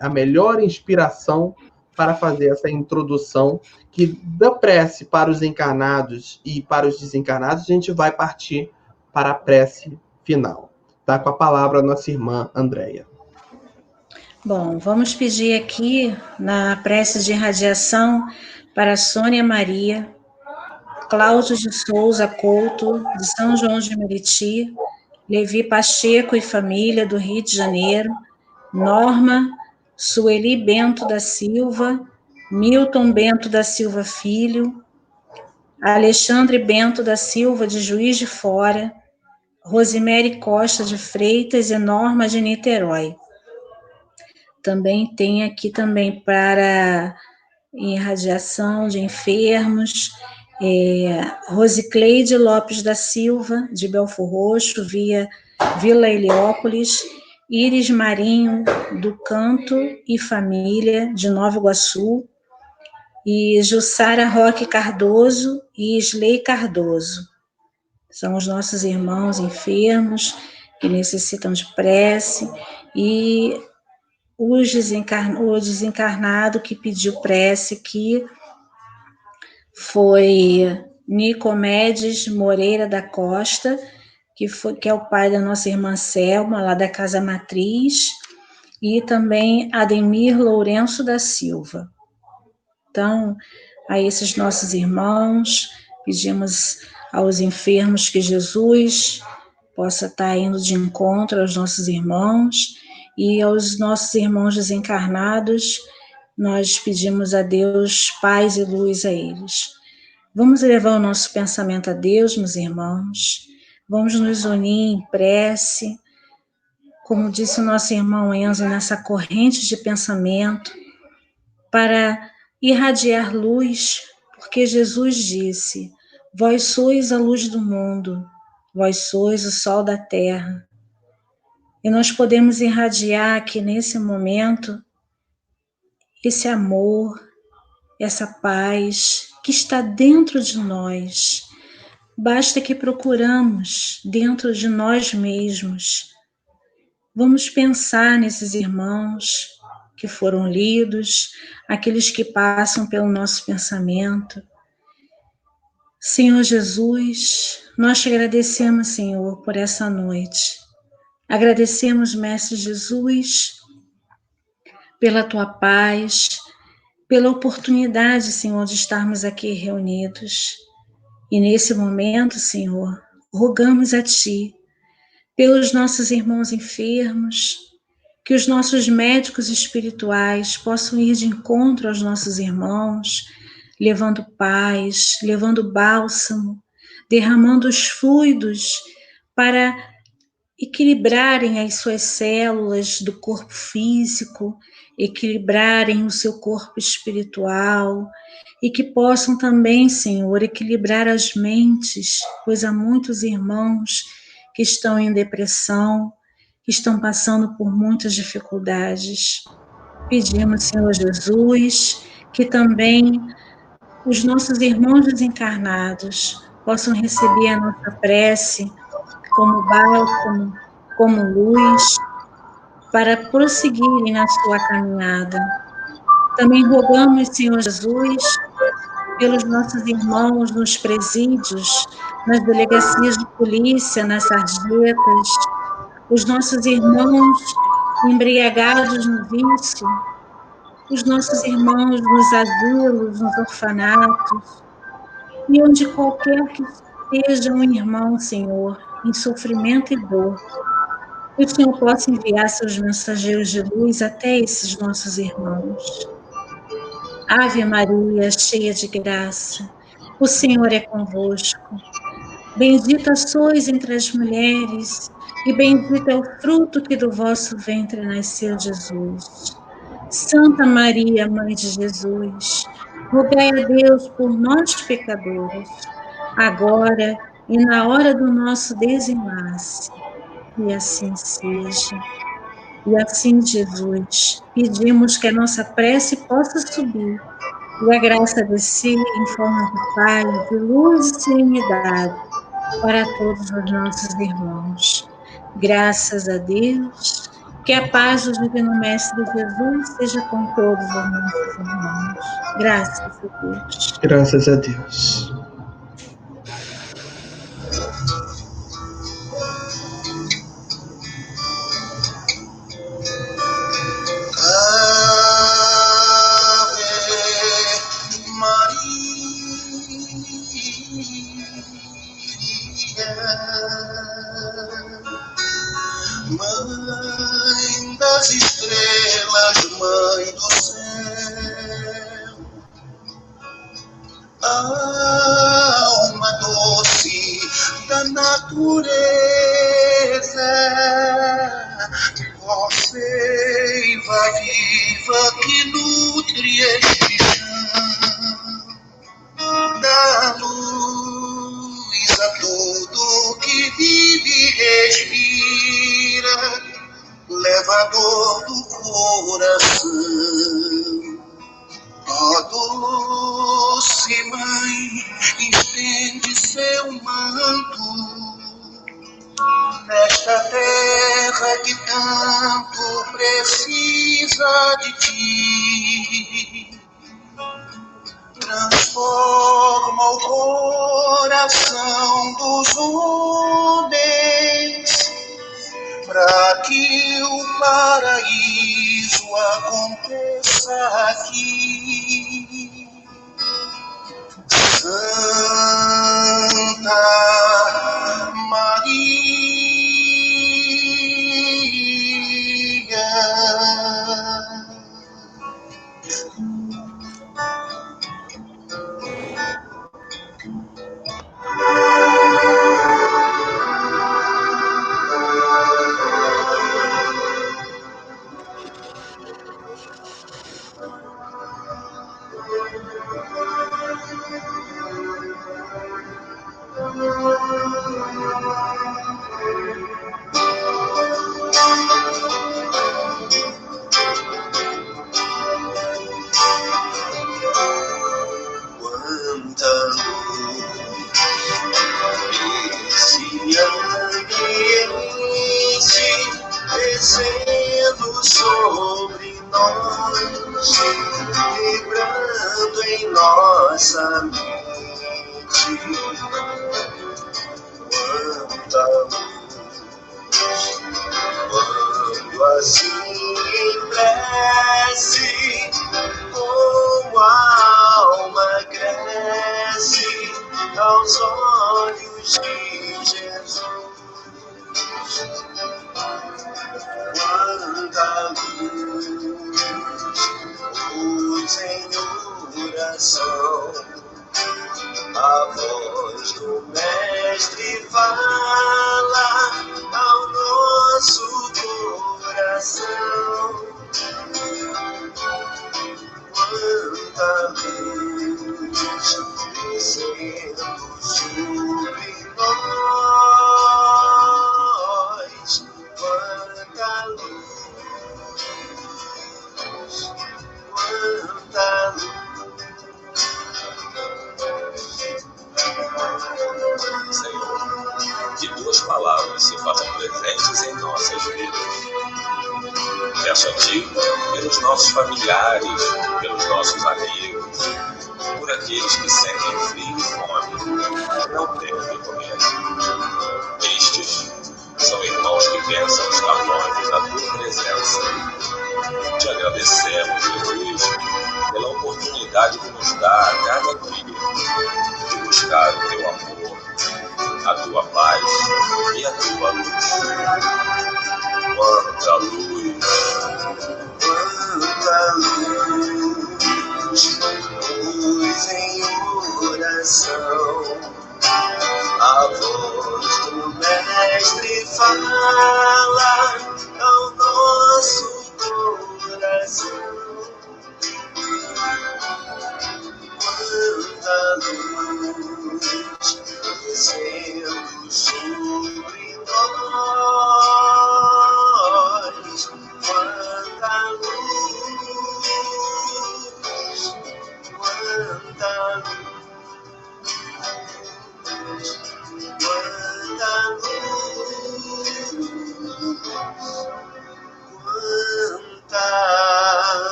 a melhor inspiração para fazer essa introdução, que da prece para os encarnados e para os desencarnados, a gente vai partir para a prece final. Tá com a palavra a nossa irmã Andréia. Bom, vamos pedir aqui na prece de irradiação para Sônia Maria, Cláudio de Souza Couto, de São João de Meriti, Levi Pacheco e família, do Rio de Janeiro, Norma Sueli Bento da Silva, Milton Bento da Silva Filho, Alexandre Bento da Silva, de Juiz de Fora, Rosemary Costa de Freitas e Norma de Niterói. Também tem aqui também para irradiação de enfermos, Rosicleide Lopes da Silva, de Belfor Roxo, Vila Heliópolis, Iris Marinho do Canto e família, de Nova Iguaçu, e Jussara Roque Cardoso e Isley Cardoso. São os nossos irmãos enfermos que necessitam de prece, e o desencarnado que pediu prece aqui foi Nicomedes Moreira da Costa, que é o pai da nossa irmã Selma, lá da Casa Matriz, e também Ademir Lourenço da Silva. Então, a esses nossos irmãos, pedimos aos enfermos que Jesus possa estar indo de encontro aos nossos irmãos, e aos nossos irmãos desencarnados, nós pedimos a Deus paz e luz a eles. Vamos levar o nosso pensamento a Deus, meus irmãos, vamos nos unir em prece, como disse o nosso irmão Enzo, nessa corrente de pensamento, para irradiar luz, porque Jesus disse: vós sois a luz do mundo, vós sois o sol da terra. E nós podemos irradiar aqui nesse momento esse amor, essa paz que está dentro de nós. Basta que procuramos dentro de nós mesmos. Vamos pensar nesses irmãos que foram lidos, aqueles que passam pelo nosso pensamento. Senhor Jesus, nós te agradecemos, Senhor, por essa noite. Agradecemos, Mestre Jesus, pela tua paz, pela oportunidade, Senhor, de estarmos aqui reunidos. E nesse momento, Senhor, rogamos a ti, pelos nossos irmãos enfermos, que os nossos médicos espirituais possam ir de encontro aos nossos irmãos, levando paz, levando bálsamo, derramando os fluidos para equilibrarem as suas células do corpo físico, equilibrarem o seu corpo espiritual, e que possam também, Senhor, equilibrar as mentes, pois há muitos irmãos que estão em depressão, que estão passando por muitas dificuldades. Pedimos, Senhor Jesus, que também os nossos irmãos desencarnados possam receber a nossa prece como bálsamo, como luz, para prosseguirem na sua caminhada. Também rogamos, Senhor Jesus, pelos nossos irmãos nos presídios, nas delegacias de polícia, nas sarjetas, os nossos irmãos embriagados no vício, os nossos irmãos nos asilos, nos orfanatos, e onde qualquer que seja um irmão, Senhor, em sofrimento e dor, que o Senhor possa enviar seus mensageiros de luz até esses nossos irmãos. Ave Maria, cheia de graça, o Senhor é convosco. Bendita sois entre as mulheres, e bendito é o fruto que do vosso ventre nasceu, Jesus. Santa Maria, Mãe de Jesus, rogai a Deus por nós, pecadores, agora e na hora do nosso desenlace. E assim seja. E assim, Jesus, pedimos que a nossa prece possa subir, e a graça descer em forma de paz, de luz e serenidade para todos os nossos irmãos. Graças a Deus, Que a paz do Divino Mestre Jesus seja com todos os nossos irmãos. Graças a Deus. Graças a Deus. Mãe das estrelas, Mãe do céu, alma doce da natureza, ó seiva viva que nutre este chão, dá luz a tudo que vive e respira, levador do coração. Ó doce Mãe, estende seu manto nesta terra que tanto precisa de ti. Transforma o coração dos homens para que o paraíso aconteça aqui. Santa Maria, quanta luz esse ambiente descendo sobre nós, vibrando em nossa mente. Quanta luz, quando assim em prece, como a alma cresce aos olhos de Jesus. Quanta luz em oração, a voz do Mestre fala ao nosso coração. Quanta luz descendo sobre nós, quanta luz, quanta luz. Senhor, que tuas palavras se façam presentes em nossas vidas. Peço a Ti pelos nossos familiares, pelos nossos amigos, por aqueles que sentem frio e fome, que não têm o que comer. Estes são irmãos que pensam estar longe da Tua presença. Te agradecemos, Jesus, pela oportunidade que nos dá a cada dia de buscar o Teu amor, a Tua paz e a Tua luz. Quanta luz, Quanta luz, luz em oração, a voz do Mestre fala ao nosso coração. Quanta luz descendo sobre nós,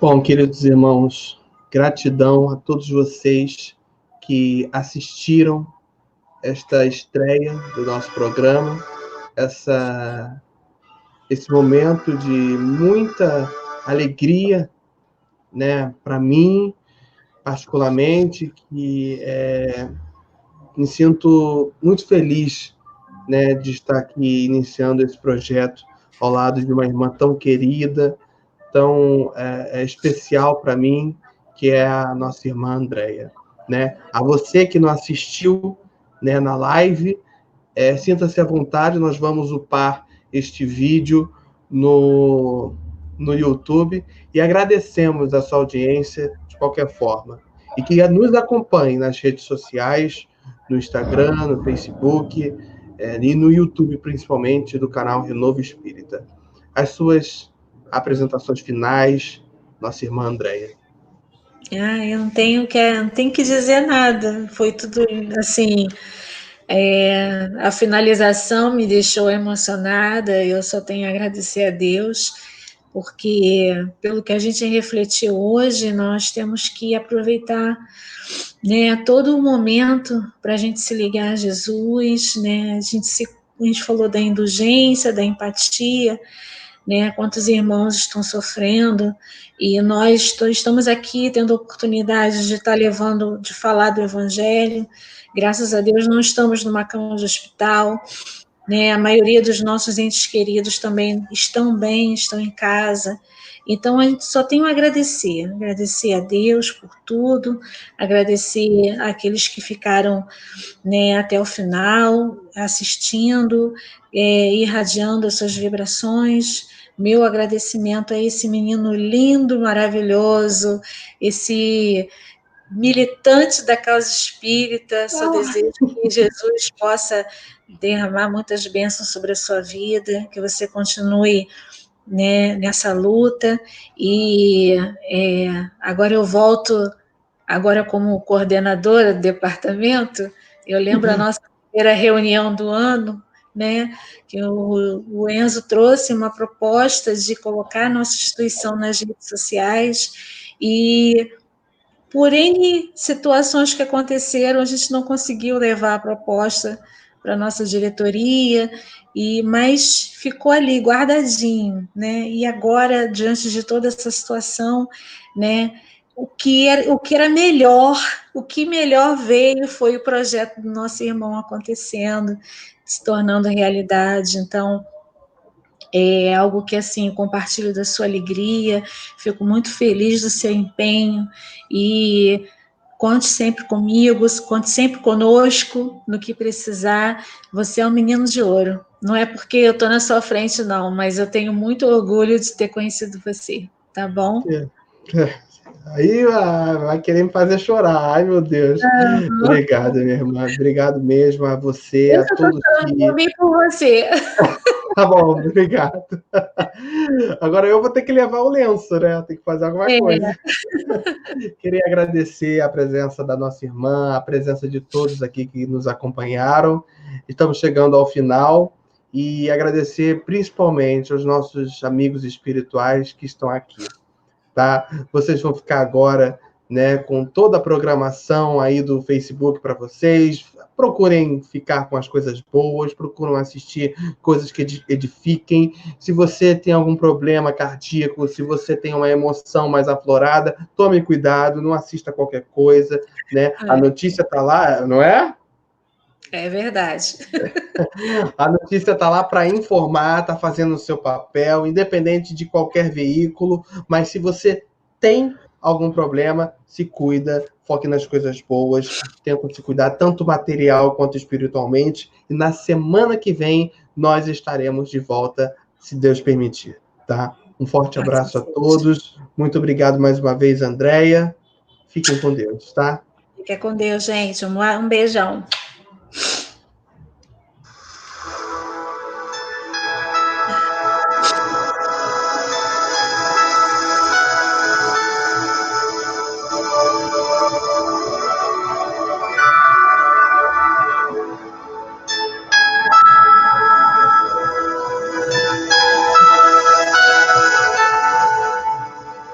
Bom, queridos irmãos, gratidão a todos vocês que assistiram esta estreia do nosso programa, esse momento de muita alegria, né, para mim, particularmente, que me sinto muito feliz, né, de estar aqui iniciando esse projeto ao lado de uma irmã tão querida, tão especial para mim, que é a nossa irmã Andréia, né? A você que não assistiu, né, na live, sinta-se à vontade, nós vamos upar este vídeo no YouTube e agradecemos a sua audiência de qualquer forma. E que nos acompanhe nas redes sociais, no Instagram, no Facebook e no YouTube, principalmente, do canal Renovo Espírita. As suas apresentações finais, nossa irmã Andréia. Eu não tenho que dizer nada. Foi tudo assim. A finalização me deixou emocionada. Eu só tenho a agradecer a Deus, porque pelo que a gente refletiu hoje, nós temos que aproveitar, né, todo o momento para a gente se ligar a Jesus, né? A gente falou da indulgência, da empatia, né? Quantos irmãos estão sofrendo, e nós estamos aqui tendo a oportunidade de estar levando, de falar do Evangelho. Graças a Deus não estamos numa cama de hospital, né? A maioria dos nossos entes queridos também estão bem, estão em casa. Então, a gente só tem a agradecer a Deus por tudo, agradecer àqueles que ficaram, né, até o final, assistindo, irradiando as suas vibrações. Meu agradecimento a esse menino lindo, maravilhoso, esse militante da causa espírita. Só desejo que Jesus possa derramar muitas bênçãos sobre a sua vida, que você continue, né, nessa luta. E agora eu volto, agora como coordenadora do departamento. Eu lembro a nossa primeira reunião do ano, né, que o Enzo trouxe uma proposta de colocar a nossa instituição nas redes sociais, e por N situações que aconteceram, a gente não conseguiu levar a proposta para a nossa diretoria, mas ficou ali, guardadinho, né? E agora, diante de toda essa situação, né, o que era melhor, o que melhor veio foi o projeto do nosso irmão acontecendo, se tornando realidade. Então, é algo que, assim, compartilho da sua alegria, fico muito feliz do seu empenho, e conte sempre comigo, conte sempre conosco, no que precisar. Você é um menino de ouro. Não é porque eu estou na sua frente, não, mas eu tenho muito orgulho de ter conhecido você, tá bom? Aí vai querer me fazer chorar. Ai, meu Deus. Obrigado, minha irmã. Obrigado mesmo a você, a todos que... Eu vim por você. Tá bom, obrigado. Agora eu vou ter que levar o lenço, né? Tem que fazer alguma coisa. Queria agradecer a presença da nossa irmã, a presença de todos aqui que nos acompanharam. Estamos chegando ao final, e agradecer principalmente aos nossos amigos espirituais que estão aqui, tá? Vocês vão ficar agora, né, com toda a programação aí do Facebook para vocês. Procurem ficar com as coisas boas, procuram assistir coisas que edifiquem. Se você tem algum problema cardíaco, se você tem uma emoção mais aflorada, tome cuidado, não assista qualquer coisa, né? A notícia está lá, não é? É verdade. A notícia está lá para informar, está fazendo o seu papel, independente de qualquer veículo, mas se você tem algum problema, se cuida, foque nas coisas boas, tenta se cuidar tanto material quanto espiritualmente, e na semana que vem nós estaremos de volta, se Deus permitir, tá? Um forte abraço a todos, muito obrigado mais uma vez, Andréia, fiquem com Deus, tá? Fica com Deus, gente, um beijão.